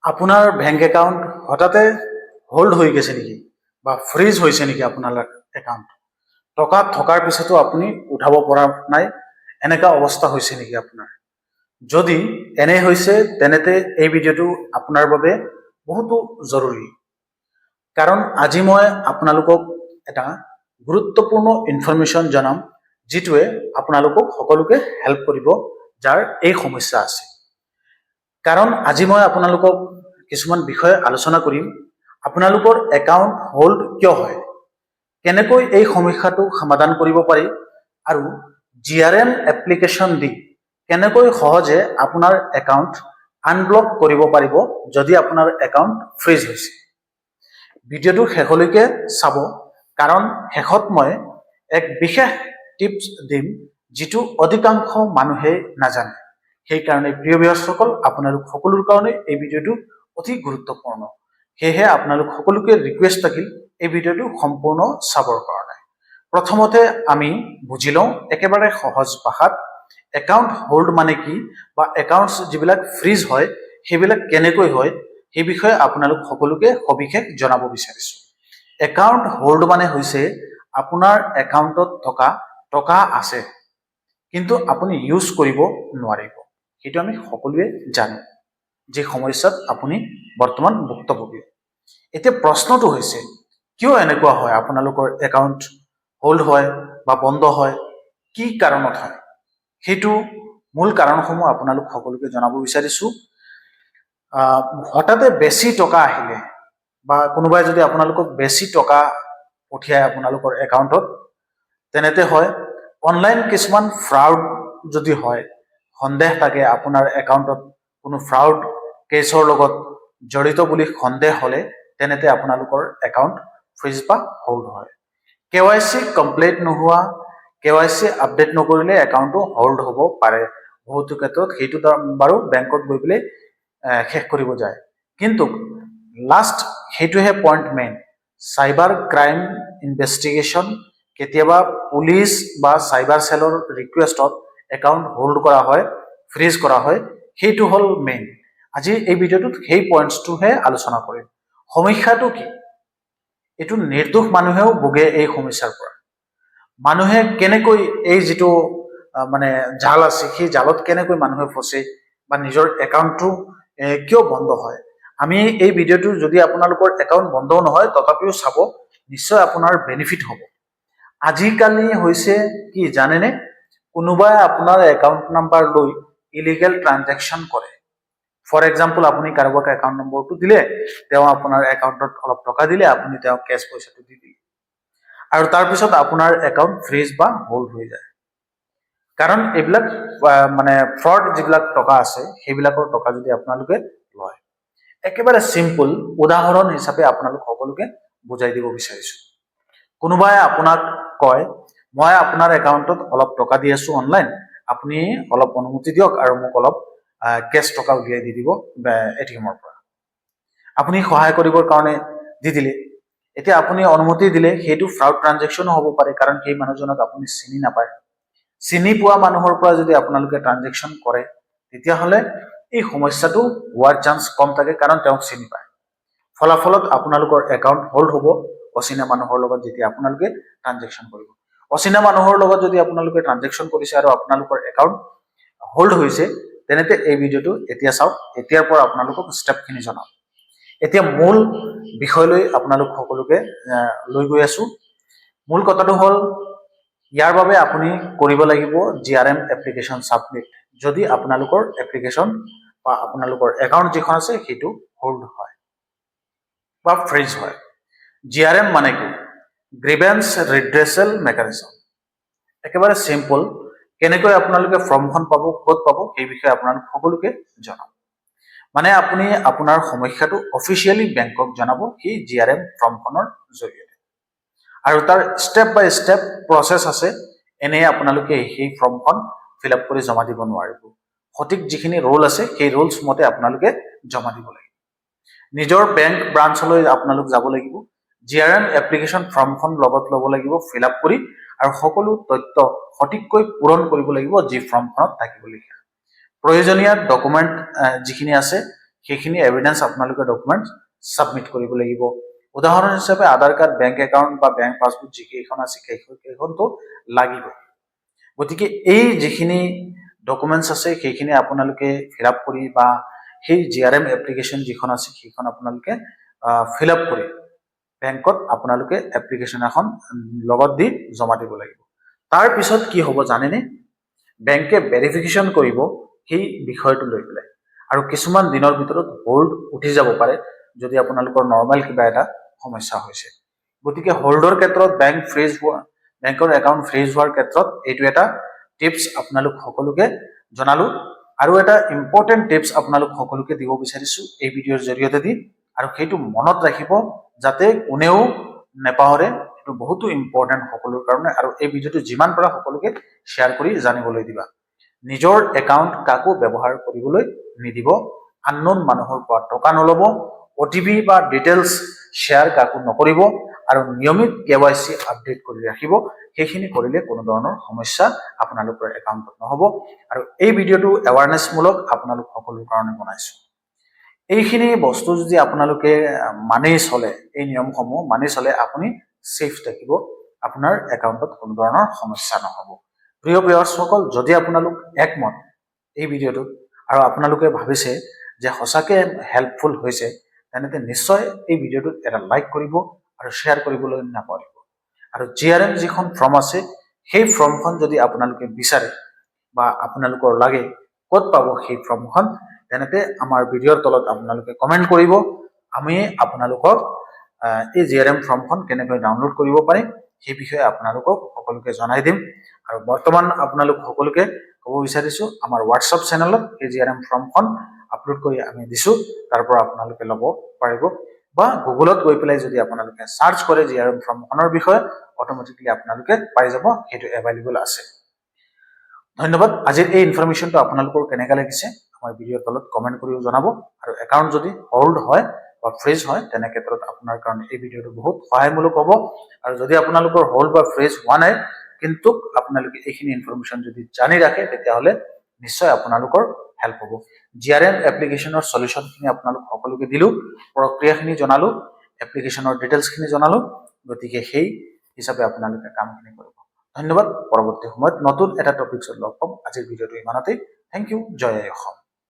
আপোনাৰ bank account হঠাতে hold হৈ গৈছে নেকি বা ফ্ৰিজ হৈছে নেকি আপোনাৰ একাউণ্ট টকা থকাৰ পিছতো আপুনি উঠাব পৰা নাই এনেকুৱা অৱস্থা হৈছে নেকি আপোনাৰ যদি এনে হৈছে তেনেতে এই ভিডিঅ'টো আপোনাৰ বাবে বহুতো জৰুৰী কাৰণ আজি মই আপোনালোকক এটা গুৰুত্বপূৰ্ণ ইনফৰমেশ্যন জনাম যিটোৱে আপোনালোকক সকলোকে হেল্প কৰিব যাৰ এই সমস্যা আছে কাৰণ আজি মই আপোনালোকক কিছুমান বিষয় আলোচনা কৰিম আপোনালোকৰ একাউণ্ট হোল্ড কিয় হয় কেনেকৈ এই সমস্যাটো সমাধান কৰিব পাৰি আৰু জিআৰএম এপ্লিকেশ্যন দি কেনেকৈ সহজে আপোনাৰ একাউণ্ট আনব্লক কৰিব পাৰিব যদি আপোনাৰ একাউণ্ট ফ্ৰিজ হৈছে ভিডিঅ'টো শেষলৈকে চাব কাৰণ শেষত মই এক বিশেষ টিপছ দিম যিটো অধিকাংশ মানুহে নাজানে সেইকাৰণে প্ৰিয় ভিউৱাৰ্ছসকল আপোনালোক সকলোৰ কাৰণে এই ভিডিঅ'টো অতি গুৰুত্বপূৰ্ণ সেয়েহে আপোনালোক সকলোকে ৰিকুৱেষ্ট থাকিল এই ভিডিঅ'টো সম্পূৰ্ণ চাবৰ কাৰণে প্ৰথমতে আমি বুজি লওঁ একেবাৰে সহজ ভাষাত একাউণ্ট হোল্ড মানে কি বা একাউণ্টছ যিবিলাক ফ্ৰিজ হয় সেইবিলাক কেনেকৈ হয় সেই বিষয়ে আপোনালোক সকলোকে সবিশেষ জনাব বিচাৰিছোঁ একাউণ্ট হোল্ড মানে হৈছে আপোনাৰ একাউণ্টত থকা টকা আছে কিন্তু আপুনি ইউজ কৰিব নোৱাৰিব সেইটো আমি সকলোৱে জানো যে সমস্যাত আপুনি বৰ্তমান ভুক্তভোগী এতিয়া প্ৰশ্নটো হৈছে কিয় এনেকুৱা হয় আপোনালোকৰ একাউণ্ট হোল্ড হয় বা বন্ধ হয় কি কাৰণত হয় সেইটো মূল কাৰণসমূহ আপোনালোক সকলোকে জনাব বিচাৰিছোঁ হঠাতে বেছি টকা আহিলে বা কোনোবাই যদি আপোনালোকক বেছি টকা পঠিয়ায় আপোনালোকৰ একাউণ্টত তেনেতে হয় অনলাইন কিছুমান ফ্ৰাউড যদি হয় সন্দেহ থাকে আপোনাৰ একাউণ্টত কোনো ফ্ৰাউড কেছৰ লগত জড়িত বুলি সন্দেহ হ'লে তেনেতে আপোনালোকৰ একাউণ্ট ফ্ৰিজ বা হোল্ড হয় KYC কমপ্লিট নোহোৱা KYC আপডেট নকৰিলে একাউণ্টটো হোল্ড হ'ব পাৰে বহুতো ক্ষেত্ৰত সেইটো বাৰু বেংকত গৈ পেলাই শেষ কৰিব যায় কিন্তু লাষ্ট সেইটোহে point main cyber crime investigation কেতিয়াবা পুলিচ বা চাইবাৰ চেলৰ ৰিকুৱেষ্টত একাউণ্ট হোল্ড কৰা হয় ফ্ৰিজ কৰা হয় সেইটো হ'ল মেইন আজি এই ভিডিঅ'টোত সেই পইণ্টছটোহে আলোচনা কৰিম সমস্যাটো কি এইটো নিৰ্দোষ মানুহেও ভোগে এই সমস্যাৰ পৰা মানুহে কেনেকৈ এই যিটো মানে জাল আছে সেই জালত কেনেকৈ মানুহে ফচে বা নিজৰ একাউণ্টটো কিয় বন্ধ হয় আমি এই ভিডিঅ'টো যদি আপোনালোকৰ একাউণ্ট বন্ধ নহয় তথাপিও চাব নিশ্চয় আপোনাৰ বেনিফিট হ'ব আজিকালি হৈছে কি জানেনে কোনোবাই আপোনাৰ একাউণ্ট নাম্বাৰ লৈ ইলিগেল ট্ৰানজেকশ্যন কৰে ফৰ এক্সাম্পল আপুনি কাৰোবাক একাউণ্ট নম্বৰটো দিলে তেওঁ আপোনাৰ একাউণ্টত অলপ টকা দিলে আপুনি তেওঁক কেছ পইচাটো দি দিলে আৰু তাৰপিছত আপোনাৰ একাউণ্ট ফ্ৰিজ বা হোল্ড হৈ যায় কাৰণ এইবিলাক মানে ফ্ৰড যিবিলাক টকা আছে সেইবিলাকৰ টকা যদি আপোনালোকে লয় একেবাৰে চিম্পল উদাহৰণ হিচাপে আপোনালোক সকলোকে বুজাই দিব বিচাৰিছোঁ কোনোবাই আপোনাক কয় মই আপোনাৰ একাউণ্টত অলপ টকা দি আছোঁ অনলাইন আপুনি অলপ অনুমতি দিয়ক আৰু মোক অলপ কেছ টকা উলিয়াই দি দিব এটিএমৰ পৰা আপুনি সহায় কৰিবৰ কাৰণে দি দিলে এতিয়া আপুনি অনুমতি দিলে সেইটো ফ্ৰাউড ট্ৰানজেকশ্যনো হ'ব পাৰে কাৰণ সেই মানুহজনক আপুনি চিনি নাপায় চিনি পোৱা মানুহৰ পৰা যদি আপোনালোকে ট্ৰানজেকশ্যন কৰে তেতিয়াহ'লে এই সমস্যাটো হোৱাৰ চান্স কম থাকে কাৰণ তেওঁক চিনি পায় ফলাফলত আপোনালোকৰ একাউণ্ট হোল্ড হ'ব অচিনা মানুহৰ লগত যেতিয়া আপোনালোকে ট্ৰানজেকশ্যন কৰিব অচিনা মানুহৰ লগত যদি আপোনালোকে ট্ৰানজেকশ্যন কৰিছে আৰু আপোনালোকৰ একাউণ্ট হোল্ড হৈছে তেনেতে এই ভিডিঅ'টো এতিয়া চাওক এতিয়াৰ পৰা আপোনালোকক ষ্টেপখিনি জনাম এতিয়া মূল বিষয়লৈ আপোনালোক সকলোকে লৈ গৈ আছোঁ মূল কথাটো হ'ল ইয়াৰ বাবে আপুনি কৰিব লাগিব জিআৰএম এপ্লিকেশ্যন ছাবমিট যদি আপোনালোকৰ এপ্লিকেশ্যন বা আপোনালোকৰ একাউণ্ট যিখন আছে সেইটো হোল্ড হয় বা ফ্ৰিজ হয় জিআৰএম মানে কি গ্ৰিভেন্স ৰিড্ৰেছেল মেকানিজম একেবাৰে চিম্পল কেনেকৈ আপোনালোকে ফৰ্মখন পাব ক'ত পাব সেই বিষয়ে আপোনালোক সকলোকে জনাম মানে আপুনি আপোনাৰ সমস্যাটো অফিচিয়েলি বেংকক জনাব সেই জিআৰএম ফৰ্মখনৰ জৰিয়তে আৰু তাৰ ষ্টেপ বাই ষ্টেপ প্ৰচেছ আছে এনে আপোনালোকে সেই ফৰ্মখন ফিল আপ কৰি জমা দিব নোৱাৰিব সঠিক যিখিনি ৰুল আছে সেই ৰুলছ মতে আপোনালোকে জমা দিব লাগিব নিজৰ বেংক ব্ৰাঞ্চলৈ আপোনালোক যাব লাগিব জিআৰএম এপ্লিকেশ্যন ফৰ্মখন লগত ল'ব লাগিব ফিল আপ কৰি আৰু সকলো তথ্য সঠিককৈ পূৰণ কৰিব লাগিব যি ফৰ্মখনত থাকিবলগীয়া প্ৰয়োজনীয় ডকুমেণ্ট যিখিনি আছে সেইখিনি এভিডেন্স আপোনালোকে ডকুমেণ্টছ ছাবমিট কৰিব লাগিব। উদাহৰণ হিচাপে আধাৰ কাৰ্ড, বেংক একাউণ্ট বা বেংক পাছবুক যিকেইখন আছে সেইখনটো লাগিব। গতিকে এই যিখিনি ডকুমেণ্টছ আছে সেইখিনি আপোনালোকে ফিল আপ কৰি বা সেই GRM এপ্লিকেশ্যন যিখন আছে সেইখন আপোনালোকে ফিল আপ কৰি বেংকত আপোনালোকে এপ্লিকেশ্যন এখন লগত দি জমা দিব লাগিব। তাৰ পিছত কি হ'ব জানেনে? বেংকে ভেৰিফিকেশ্যন কৰিব সেই বিষয়টো লৈ পেলাই, আৰু কিছুমান দিনৰ ভিতৰত হোল্ড উঠি যাব পাৰে যদি আপোনালোকৰ নৰ্মেল কিবা এটা সমস্যা হৈছে। গতিকে হোল্ডৰ ক্ষেত্ৰত বেংকৰ একাউণ্ট ফ্ৰিজ হোৱাৰ ক্ষেত্ৰত এইটো এটা টিপছ আপোনালোক সকলোকে জনালো, আৰু এটা ইম্পৰ্টেণ্ট টিপছ আপোনালোক সকলোকে দিব বিচাৰিছো এই ভিডিঅ'ৰ জৰিয়তে দি, আৰু সেইটো মনত ৰাখিব যাতে কোনেও নেপাহৰে। এইটো বহুতো ইম্পৰ্টেণ্ট সকলোৰ কাৰণে, আৰু এই ভিডিঅ'টো যিমান পাৰা সকলোকে শ্বেয়াৰ কৰি জানিবলৈ দিবা। নিজৰ একাউণ্ট কাকো ব্যৱহাৰ কৰিবলৈ নিদিব, আননোন মানুহৰ পৰা টকা নল'ব, OTP বা ডিটেইলছ শ্বেয়াৰ কাকো নকৰিব, আৰু নিয়মিত KYC আপডেট কৰি ৰাখিব। সেইখিনি কৰিলে কোনো ধৰণৰ সমস্যা আপোনালোকৰ একাউণ্টত নহ'ব। আৰু এই ভিডিঅ'টো এৱাৰনেছমূলক আপোনালোক সকলোৰ কাৰণে বনাইছো। এইখিনি বস্তু যদি আপোনালোকে মানি চলে, এই নিয়মসমূহ মানি চলে, আপুনি ছেফ থাকিব, আপোনাৰ একাউণ্টত কোনো ধৰণৰ সমস্যা নহ'ব। প্ৰিয় ভিউৱাৰ্ছসকল, যদি আপোনালোক একমত এই ভিডিঅ'টোত আৰু আপোনালোকে ভাবিছে যে সঁচাকৈ হেল্পফুল হৈছে, তেনেতে নিশ্চয় এই ভিডিঅ'টোত এটা লাইক কৰিব আৰু শ্বেয়াৰ কৰিবলৈ নাপাহৰিব। আৰু GRM যিখন ফৰ্ম আছে সেই ফৰ্মখন যদি আপোনালোকে বিচাৰে বা আপোনালোকৰ লাগে, ক'ত পাব সেই ফৰ্মখন, তেনেতে আমাৰ ভিডিঅ'ৰ তলত আপোনালোকে কমেণ্ট কৰিব। আমি আপোনালোকক এই GRM ফৰ্মখন কেনেকৈ ডাউনলোড কৰিব পাৰে সেই বিষয়ে আপোনালোকক সকলোকে জনাই দিম। আৰু বৰ্তমান আপোনালোক সকলোকে ক'ব বিচাৰিছো, আমাৰ হোৱাটছআপ চেনেলত এই GRM ফৰ্মখন আপলোড কৰি আমি দিছো, তাৰ পৰা আপোনালোকে ল'ব পাৰিব, বা গুগলত গৈ পেলাই যদি আপোনালোকে সাৰ্চ কৰে GRM ফৰ্মখনৰ বিষয়ে, অট'মেটিকলি আপোনালোকে পাই যাব, সেইটো এভেইলেবল আছে। ধন্যবাদ। আজিৰ এই ইনফৰমেশ্যনটো আপোনালোকৰ কেনেকৈ লাগিছে আমাৰ ভিডিঅ'ৰ তলত কমেণ্ট কৰিও জনাব। আৰু একাউণ্ট যদি হোল্ড হয় বা ফ্ৰিজ হয়, তেনে ক্ষেত্ৰত আপোনাৰ কাৰণে এই ভিডিঅ'টো বহুত সহায়মূলক হ'ব। আৰু যদি আপোনালোকৰ হোল্ড বা ফ্ৰিজ হোৱা নাই, কিন্তু আপোনালোকে এইখিনি ইনফৰমেশ্যন যদি জানি ৰাখে, তেতিয়াহ'লে নিশ্চয় আপোনালোকৰ হেল্প হ'ব। GRM এপ্লিকেশ্যনৰ সলিউশ্যনখিনি আপোনালোক সকলোকে দিলো, প্ৰক্ৰিয়াখিনি জনালো, এপ্লিকেশ্যনৰ ডিটেইলছখিনি জনালো। গতিকে সেই হিচাপে আপোনালোকে কামখিনি কৰিব। ধন্যবাদ। পৰৱৰ্তী সময়ত নতুন এটা টপিকছত লগ পাম। আজিৰ ভিডিঅ'টো ইমানতেই। Thank you. জয় আই অসম।